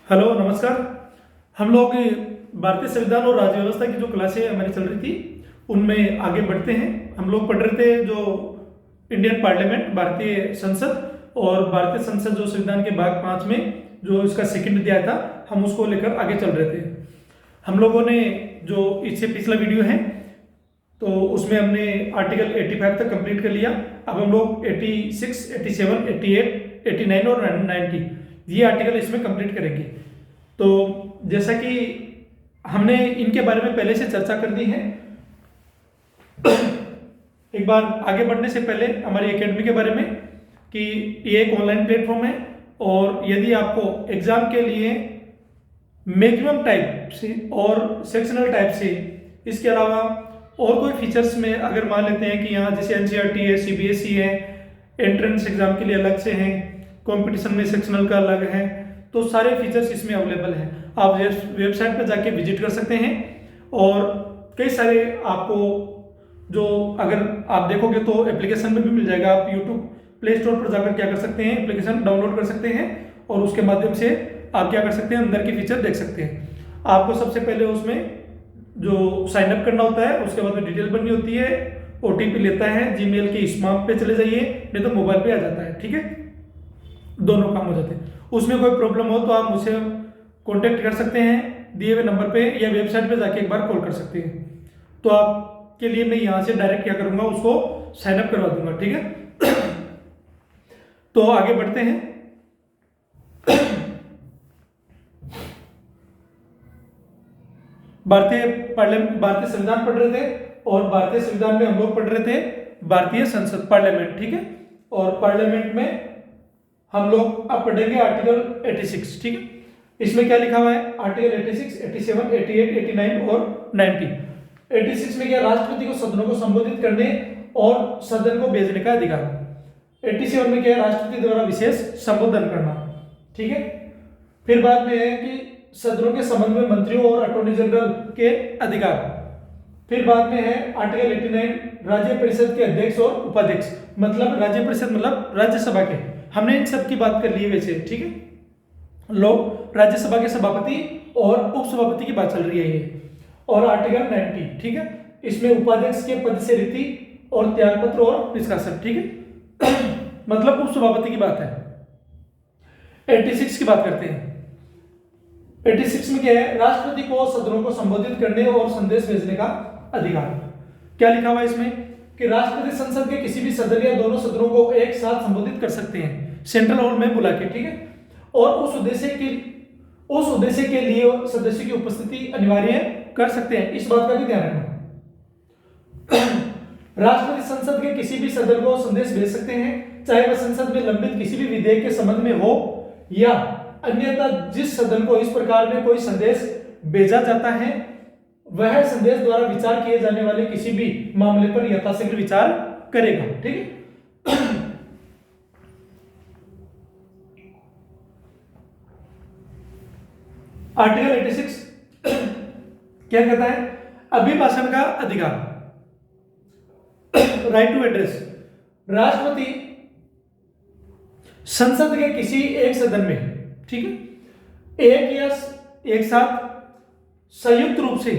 Hello नमस्कार। हम लोग भारतीय संविधान और राज्य व्यवस्था की जो क्लासें हमारी चल रही थी उनमें आगे बढ़ते हैं। हम लोग पढ़ रहे थे जो इंडियन पार्लियामेंट, भारतीय संसद और भारतीय संसद जो संविधान के भाग 5 में जो इसका सेकंड अध्याय था, हम उसको लेकर आगे चल रहे थे। हम लोगों ने जो इससे पिछला वीडियो है तो उसमें हमने आर्टिकल 85 तक कंप्लीट कर लिया। अब हम लोग 86, 87, 88, 89 और 90 ये आर्टिकल इसमें कंप्लीट करेंगे। तो जैसा कि हमने इनके बारे में पहले से चर्चा कर दी है, एक बार आगे बढ़ने से पहले हमारी एकेडमी के बारे में कि ये एक ऑनलाइन प्लेटफॉर्म है और यदि आपको एग्जाम के लिए मैक्सिमम टाइप से और सेक्शनल टाइप से, इसके अलावा और कोई फीचर्स में अगर मान लेते हैं कि यहाँ जैसे एनसीईआरटी है, सीबीएसई है, एंट्रेंस एग्जाम के लिए अलग से हैं, कंपटीशन में सेक्शनल का अलग है, तो सारे फीचर्स इसमें अवेलेबल हैं। आप वेबसाइट पर जाके विजिट कर सकते हैं और कई सारे आपको जो अगर आप देखोगे तो एप्लीकेशन में भी मिल जाएगा। आप यूट्यूब प्ले स्टोर पर जाकर क्या कर सकते हैं, एप्लीकेशन डाउनलोड कर सकते हैं और उसके माध्यम से आप क्या कर सकते हैं, अंदर की फीचर देख सकते हैं। आपको सबसे पहले उसमें जो साइन अप करना होता है, उसके बाद में डिटेल भरनी होती है, ओटीपी लेता है, जीमेल के स्मार्ट पे चले जाइए, नहीं तो मोबाइल पे आ जाता है। ठीक है, दोनों काम हो जाते हैं। उसमें कोई प्रॉब्लम हो तो आप मुझसे कांटेक्ट कर सकते हैं दिए हुए नंबर पे, या वेबसाइट पे जाके एक बार कॉल कर सकते हैं। तो आपके लिए मैं यहाँ से डायरेक्ट क्या करूँगा, उसको साइन अप करवा दूंगा। ठीक है, तो आगे बढ़ते हैं। भारतीय संविधान पढ़ रहे थे और भारतीय संविधान में हम लोग पढ़ रहे थे भारतीय संसद, पार्लियामेंट। ठीक है, और पार्लियामेंट में हम लोग अब पढ़ेंगे आर्टिकल 86। ठीक है, इसमें क्या लिखा हुआ है, आर्टिकल 86, 87, 88, 89 और 90। 86 में क्या, राष्ट्रपति को सदनों को संबोधित करने और सदन को भेजने का अधिकार। 87 में क्या है, राष्ट्रपति द्वारा विशेष संबोधन करना। ठीक है, फिर बाद में है कि सदनों के संबंध में मंत्रियों और अटॉर्नी जनरल के अधिकार। फिर बाद में है आर्टिकल 89, राज्य परिषद के अध्यक्ष और उपाध्यक्ष, मतलब राज्य परिषद मतलब राज्यसभा के। हमने इन सब की बात कर ली है वैसे। ठीक है, लोग राज्यसभा के सभापति और उपसभापति की बात चल रही है ये। और आर्टिकल 90, ठीक है, इसमें उपाध्यक्ष के पद से रिक्ति और त्यागपत्र और निष्कासन। ठीक है, मतलब उपसभापति की बात है। 86 की बात करते हैं। 86 में क्या है, राष्ट्रपति को सदनों को संबोधित करने और संदेश भेजने का अधिकार। क्या लिखा हुआ है इसमें कि राष्ट्रपति संसद के किसी भी सदन या दोनों सदनों को एक साथ संबोधित कर सकते हैं सेंट्रल हॉल में बुला के। ठीक है, और उस उद्देश्य के लिए सदस्य की उपस्थिति अनिवार्य कर सकते हैं। इस बात का भी ध्यान रखना। राष्ट्रपति संसद के किसी भी सदन को संदेश भेज सकते हैं, चाहे वह संसद में लंबित किसी भी विधेयक के संबंध में हो या अन्यथा जिस सदन को इस प्रकार में कोई संदेश भेजा जाता है वह संदेश द्वारा विचार किए जाने वाले किसी भी मामले पर यथाशीघ्र विचार करेगा। ठीक है, आर्टिकल 86 क्या कहता है, अभिभाषण का अधिकार, राइट टू एड्रेस। राष्ट्रपति संसद के किसी एक सदन में, ठीक है, एक या एक साथ संयुक्त रूप से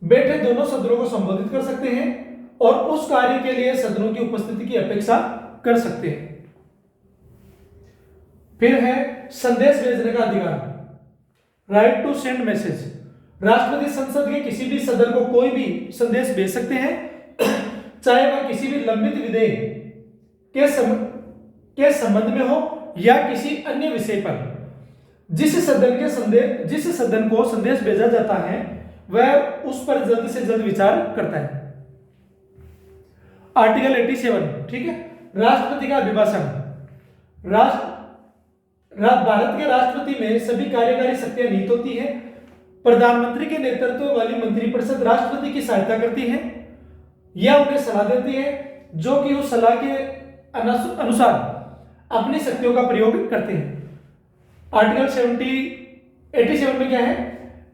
बैठे दोनों सदनों को संबोधित कर सकते हैं और उस कार्य के लिए सदनों की उपस्थिति की अपेक्षा कर सकते हैं। फिर है संदेश भेजने का अधिकार, राइट टू सेंड मैसेज। राष्ट्रपति संसद के किसी भी सदन को कोई भी संदेश भेज सकते हैं, चाहे वह किसी भी लंबित विधेयक के संबंध में हो या किसी अन्य विषय पर। जिस सदन को संदेश भेजा जाता है वह उस पर जल्द से जल्द विचार करता है। आर्टिकल 87, ठीक है, राष्ट्रपति का अभिभाषण। भारत के राष्ट्रपति में सभी कार्यकारी शक्तियां निहित होती है। प्रधानमंत्री के नेतृत्व वाली मंत्रिपरिषद राष्ट्रपति की सहायता करती है या उन्हें सलाह देती है, जो कि उस सलाह के अनुसार अपनी शक्तियों का प्रयोग करते हैं। आर्टिकल 87 में क्या है,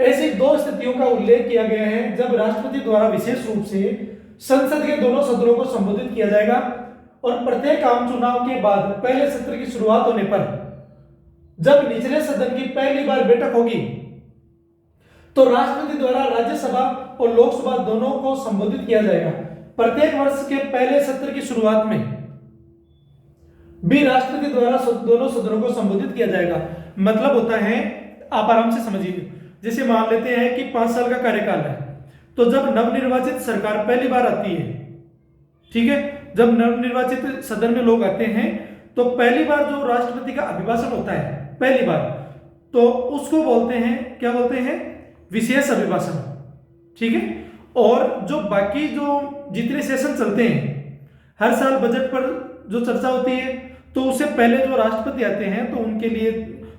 ऐसी दो स्थितियों का उल्लेख किया गया है जब राष्ट्रपति द्वारा विशेष रूप से संसद के दोनों सदनों को संबोधित किया जाएगा और प्रत्येक आम चुनाव के बाद पहले सत्र की शुरुआत होने पर जब निचले सदन की पहली बार बैठक होगी तो राष्ट्रपति द्वारा राज्यसभा और लोकसभा दोनों को संबोधित किया जाएगा। प्रत्येक वर्ष के पहले सत्र की शुरुआत में भी राष्ट्रपति द्वारा दोनों सदनों को संबोधित किया जाएगा। मतलब होता है, आप आराम से समझिए, जैसे मान लेते हैं कि 5 साल का कार्यकाल है, तो जब नवनिर्वाचित सरकार पहली बार आती है, ठीक है, जब नवनिर्वाचित सदन में लोग आते हैं तो पहली बार जो राष्ट्रपति का अभिभाषण होता है पहली बार, तो उसको बोलते हैं, क्या बोलते हैं, विशेष अभिभाषण, ठीक है। और जो बाकी जो जितने सेशन चलते हैं, हर साल बजट पर जो चर्चा होती है, तो उससे पहले जो राष्ट्रपति आते हैं तो उनके लिए,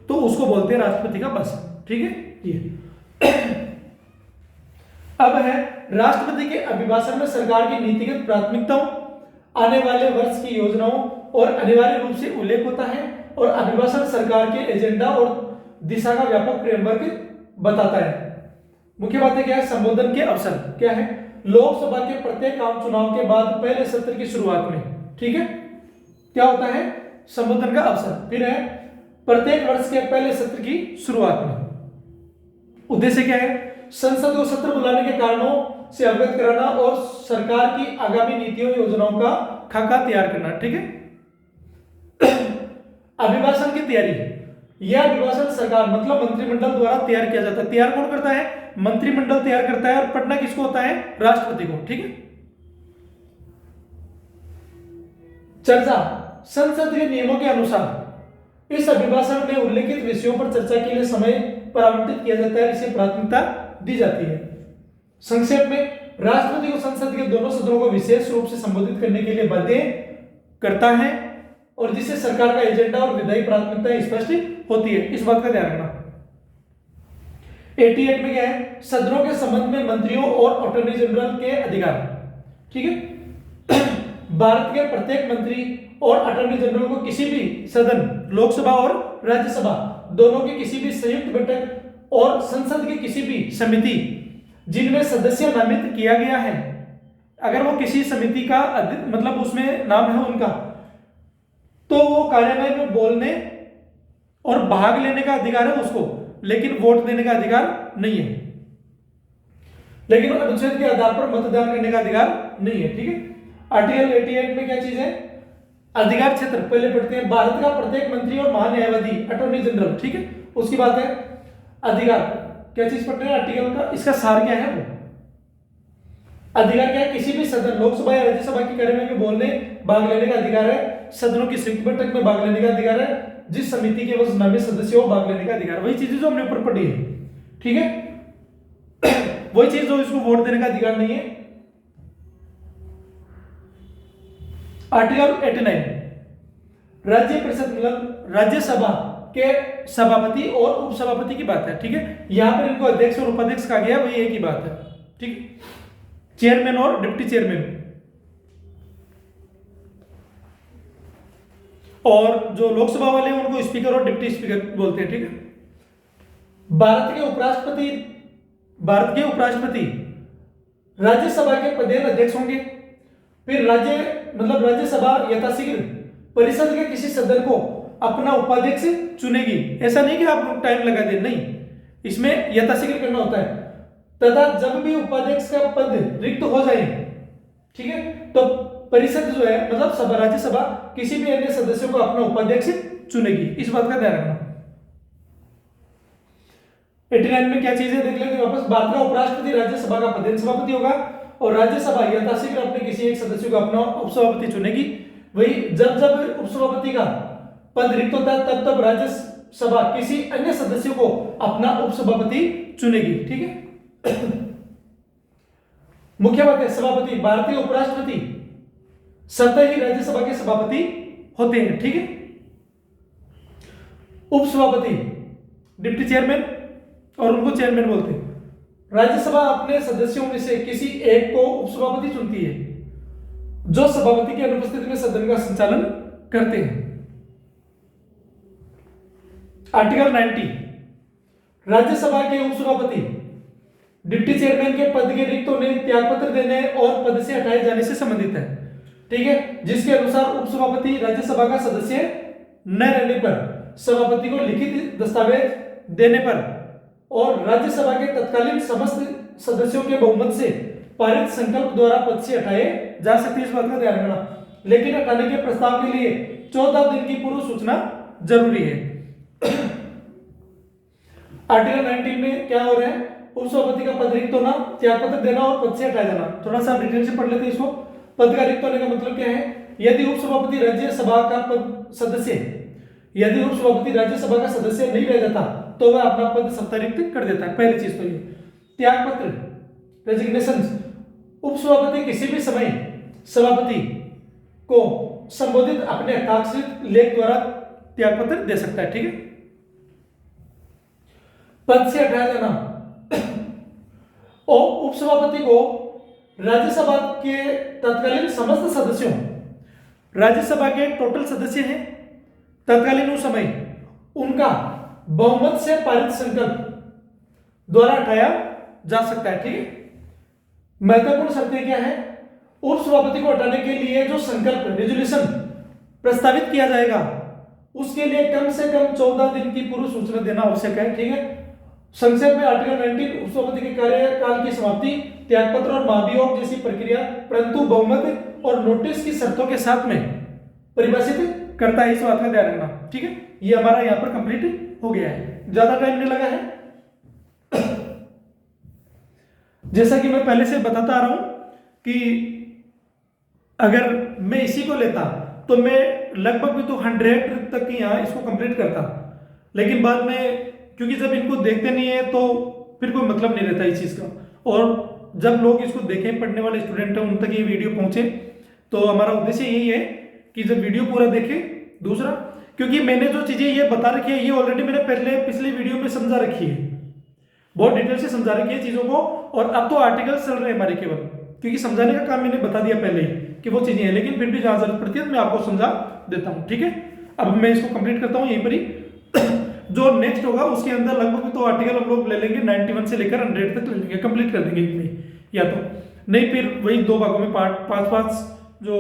तो उसको बोलते हैं राष्ट्रपति का भाषण, ठीक है। ये अब है राष्ट्रपति के अभिभाषण में सरकार की नीतिगत प्राथमिकताओं, आने वाले वर्ष की योजनाओं और अनिवार्य रूप से उल्लेख होता है, और अभिभाषण सरकार के एजेंडा और दिशा का व्यापक फ्रेमवर्क बताता है। मुख्य बातें क्या है, संबोधन के अवसर क्या है, लोकसभा के प्रत्येक आम चुनाव के बाद पहले सत्र की शुरुआत में, ठीक है, क्या होता है, संबोधन का अवसर। फिर है प्रत्येक वर्ष के पहले सत्र की शुरुआत में। उद्देश्य क्या है, संसद को सत्र बुलाने के कारणों से अवगत कराना और सरकार की आगामी नीतियों योजनाओं का खाका तैयार करना, ठीक है। अभिभाषण की तैयारी, यह अभिभाषण सरकार मतलब मंत्रिमंडल द्वारा तैयार किया जाता है। तैयार कौन करता है, मंत्रिमंडल तैयार करता है, और पढ़ना किसको होता है, राष्ट्रपति को, ठीक है। चर्चा, संसद के नियमों के अनुसार इस अभिभाषण में उल्लेखित विषयों पर चर्चा के लिए समय पर आवंटित किया जाता है, इसे प्राथमिकता दी जाती है। संक्षेप में, राष्ट्रपति को संसद के दोनों सदनों को विशेष रूप से संबोधित करने के लिए बाध्य करता है, और जिससे सरकार का एजेंडा और विधायी प्राथमिकताएं स्पष्ट होती है, इस बात का ध्यान रखना। 88 में क्या है, सदनों के संबंध में मंत्रियों और अटॉर्नी जनरल के अधिकार, ठीक है। भारत के प्रत्येक मंत्री और अटॉर्नी जनरल को किसी भी सदन, लोकसभा और राज्यसभा दोनों की किसी भी संयुक्त बैठक और संसद की किसी भी समिति जिनमें सदस्य नामित किया गया है, अगर वो किसी समिति का मतलब उसमें नाम है उनका, तो वो कार्यवाही में बोलने और भाग लेने का अधिकार है उसको, लेकिन वोट देने का अधिकार नहीं है। लेकिन अनुच्छेद के आधार पर मतदान करने का अधिकार नहीं है, ठीक है। आर्टिकल 88 में क्या चीज है, अधिकार क्षेत्र, पहले पढ़ते हैं, भारत का प्रत्येक मंत्री और महान्यायवादी अटॉर्नी जनरल, ठीक है। उसकी बात है अधिकार, क्या चीज पढ़ रहे हैं आर्टिकल का, इसका सार क्या है, वो अधिकार क्या है, किसी भी सदन, लोकसभा या राज्यसभा की कार्यवाही में बोलने भाग लेने का अधिकार है, सदनों की संयुक्त बैठक में भाग लेने का अधिकार है, जिस समिति के वो नामित सदस्य हो भाग लेने का अधिकार, वही चीजें जो हमने ऊपर पढ़ी है, ठीक है। वही चीज जो इसको वोट देने का अधिकार नहीं है। आर्टिकल 89, राज्य परिषद मतलब राज्यसभा के सभापति और उपसभापति की बात है, ठीक है। यहां पर इनको अध्यक्ष और उपाध्यक्ष कहा गया, वही एक ही बात है, ठीक है। चेयरमैन और डिप्टी चेयरमैन, और जो लोकसभा वाले हैं उनको स्पीकर और डिप्टी स्पीकर बोलते हैं, ठीक है। भारत के उपराष्ट्रपति राज्यसभा के पदेन अध्यक्ष होंगे। फिर राज्यसभा यथाशीघ्र परिषद के किसी सदन को अपना उपाध्यक्ष चुनेगी। ऐसा नहीं कि आप टाइम लगा दे, नहीं, इसमें यथाशीघ्र करना होता है। तथा जब भी उपाध्यक्ष का पद रिक्त हो जाए, ठीक है, तो परिषद जो है मतलब राज्यसभा किसी भी अन्य सदस्य को अपना उपाध्यक्ष चुनेगी, इस बात का ध्यान रखना। 89 में क्या चीज है देख लेते हैं वापस। भारत का उपराष्ट्रपति राज्यसभा का पदेन सभापति होगा, और राज्यसभा यथाशीघ्र अपने किसी एक सदस्य को अपना उपसभापति चुनेगी। वही जब जब उपसभापति का पद रिक्त होता है तब तब राज्यसभा किसी अन्य सदस्य को अपना उपसभापति चुनेगी, ठीक है। मुख्य बात है, सभापति, भारतीय उपराष्ट्रपति स्वतः ही राज्यसभा के सभापति होते हैं, ठीक है। उपसभापति डिप्टी चेयरमैन, और उनको चेयरमैन बोलते हैं। राज्यसभा अपने सदस्यों में से किसी एक को उपसभापति चुनती है, जो सभापति की अनुपस्थिति में सदन का संचालन करते हैं। आर्टिकल 90, राज्यसभा के उपसभापति डिप्टी चेयरमैन के पद के रिक्त होने, त्यागपत्र देने और पद से हटाए जाने से संबंधित है, ठीक है। जिसके अनुसार उपसभापति राज्यसभा का सदस्य न रहने पर सभापति को लिखित दस्तावेज देने पर और राज्यसभा के तत्कालीन समस्त सदस्यों के बहुमत से पारित संकल्प द्वारा पद से हटाए जा सकते हैं, इस बात का ध्यान रखना। लेकिन हटाने के प्रस्ताव के लिए 14 दिन की पूर्व सूचना जरूरी है। आर्टिकल 19 में क्या हो रहा है, उपसभापति का पद रिक्त होना, त्यागपत्र देना और पद से हटाया जाना। थोड़ा सा डिटेल से पढ़ लेते हैं इसको। पद का रिक्त होने का मतलब क्या है, यदि उपसभापति राज्यसभा का पद सदस्य यदि उपसभापति राज्यसभा का सदस्य नहीं रह जाता तो वह अपना पद सत्ता रिक्त कर देता है। पहली चीज तो ये। त्यागपत्र रेजिग्नेशन, उपसभापति किसी भी समय सभापति को संबोधित अपने हस्ताक्षरित लेख द्वारा त्यागपत्र दे सकता है, ठीक है। पद से हटाया जाना, और उपसभापति को राज्यसभा के तत्कालीन समस्त सदस्यों, राज्यसभा के टोटल सदस्य हैं तत्कालीन उस समय, उनका बहुमत से पारित संकल्प द्वारा हटाया जा सकता है, ठीक है। महत्वपूर्ण शर्तें क्या है, उपसभापति को हटाने के लिए जो संकल्प रेजोल्यूशन प्रस्तावित किया जाएगा उसके लिए कम से कम 14 दिन की पूर्व सूचना देना आवश्यक है, ठीक है। संक्षेप में आर्टिकल 19 उपसभापति के कार्यकाल की समाप्ति, त्यागपत्र और महाभियोग जैसी प्रक्रिया परंतु बहुमत और नोटिस की शर्तों के साथ में परिभाषित करता है, इस बात का ध्यान रखना, ठीक है। ये हमारा यहाँ पर कंप्लीट हो गया है, ज्यादा टाइम नहीं लगा है। जैसा कि मैं पहले से बताता आ रहा हूं कि अगर मैं इसी को लेता तो मैं लगभग भी तो 100 तक ही यहाँ इसको कंप्लीट करता, लेकिन बाद में क्योंकि जब इनको देखते नहीं है तो फिर कोई मतलब नहीं रहता इस चीज का, और जब लोग इसको देखें, पढ़ने वाले स्टूडेंट हैं उन तक ये वीडियो पहुंचे, तो हमारा उद्देश्य यही है कि जब वीडियो पूरा देखें। दूसरा, क्योंकि मैंने जो चीजें ये बता रखी है ये ऑलरेडी मैंने पिछले वीडियो में समझा रखी है, बहुत डिटेल से समझा रखी है चीजों को, और अब तो आर्टिकल्स चल रहे हैं हमारे केवल, क्योंकि समझाने का काम मैंने बता दिया पहले ही कि वो चीजें हैं, लेकिन फिर भी जहां जरूरत पड़ती है तो मैं आपको समझा देता हूं, ठीक है। अब मैं इसको कंप्लीट करता हूं यहीं पर ही। जो नेक्स्ट होगा उसके अंदर लगभग तो आर्टिकल हम लोग ले लेंगे 91 से लेकर 100 तक ले लेंगे, कंप्लीट कर देंगे इनमें, या तो नहीं फिर वही 2 भागों में पार्ट 5 जो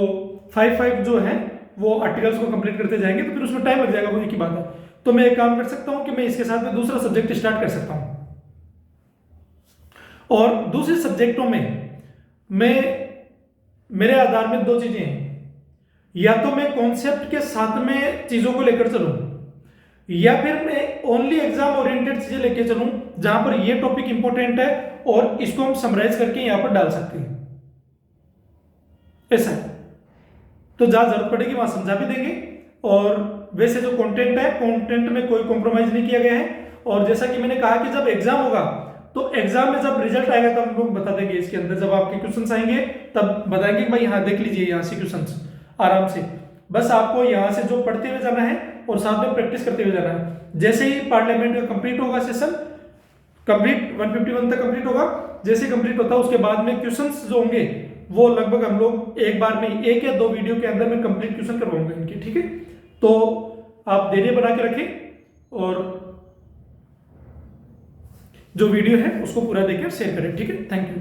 5 जो है वो आर्टिकल्स को कंप्लीट करते जाएंगे, तो फिर उसमें टाइम लग जाएगा, वो एक ही बात है। तो मैं एक काम कर सकता हूं कि मैं इसके साथ में दूसरा सब्जेक्ट स्टार्ट कर सकता हूं, और दूसरे सब्जेक्टों में मैं मेरे आधार में 2 चीजें हैं, या तो मैं कॉन्सेप्ट के साथ में चीजों को लेकर चलूं, या फिर मैं ओनली एग्जाम ओरिएंटेड चीजें लेकर चलूं जहां पर ये टॉपिक इंपॉर्टेंट है और इसको हम समराइज करके यहां पर डाल सकते हैं, ऐसा है। तो जहां जरूरत पड़ेगी वहां समझा भी देंगे, और वैसे जो कंटेंट है कंटेंट में कोई कॉम्प्रोमाइज नहीं किया गया है। और जैसा कि मैंने कहा कि जब एग्जाम होगा तो एग्जाम में जब रिजल्ट आएगा तब हम लोग बता देंगे, इसके अंदर जब आपके क्वेश्चंस आएंगे तब बताएंगे कि भाई हाँ देख लीजिए यहाँ से क्वेश्चंस आराम से, बस आपको यहाँ से जो पढ़ते हुए जाना है और साथ में प्रैक्टिस करते हुए जाना है। जैसे ही पार्लियामेंट का कंप्लीट होगा सेशन, कंप्लीट 151 तक कंप्लीट होगा, जैसे कंप्लीट होता है उसके बाद में क्वेश्चंस जो होंगे वो लगभग हम लोग एक बार में 1 या 2 वीडियो के अंदर में कंप्लीट क्वेश्चन करवाऊंगा इनके, ठीक है। तो आप धैर्य बना के रखें और जो वीडियो है उसको पूरा देखकर शेयर करें, ठीक है। Thank you.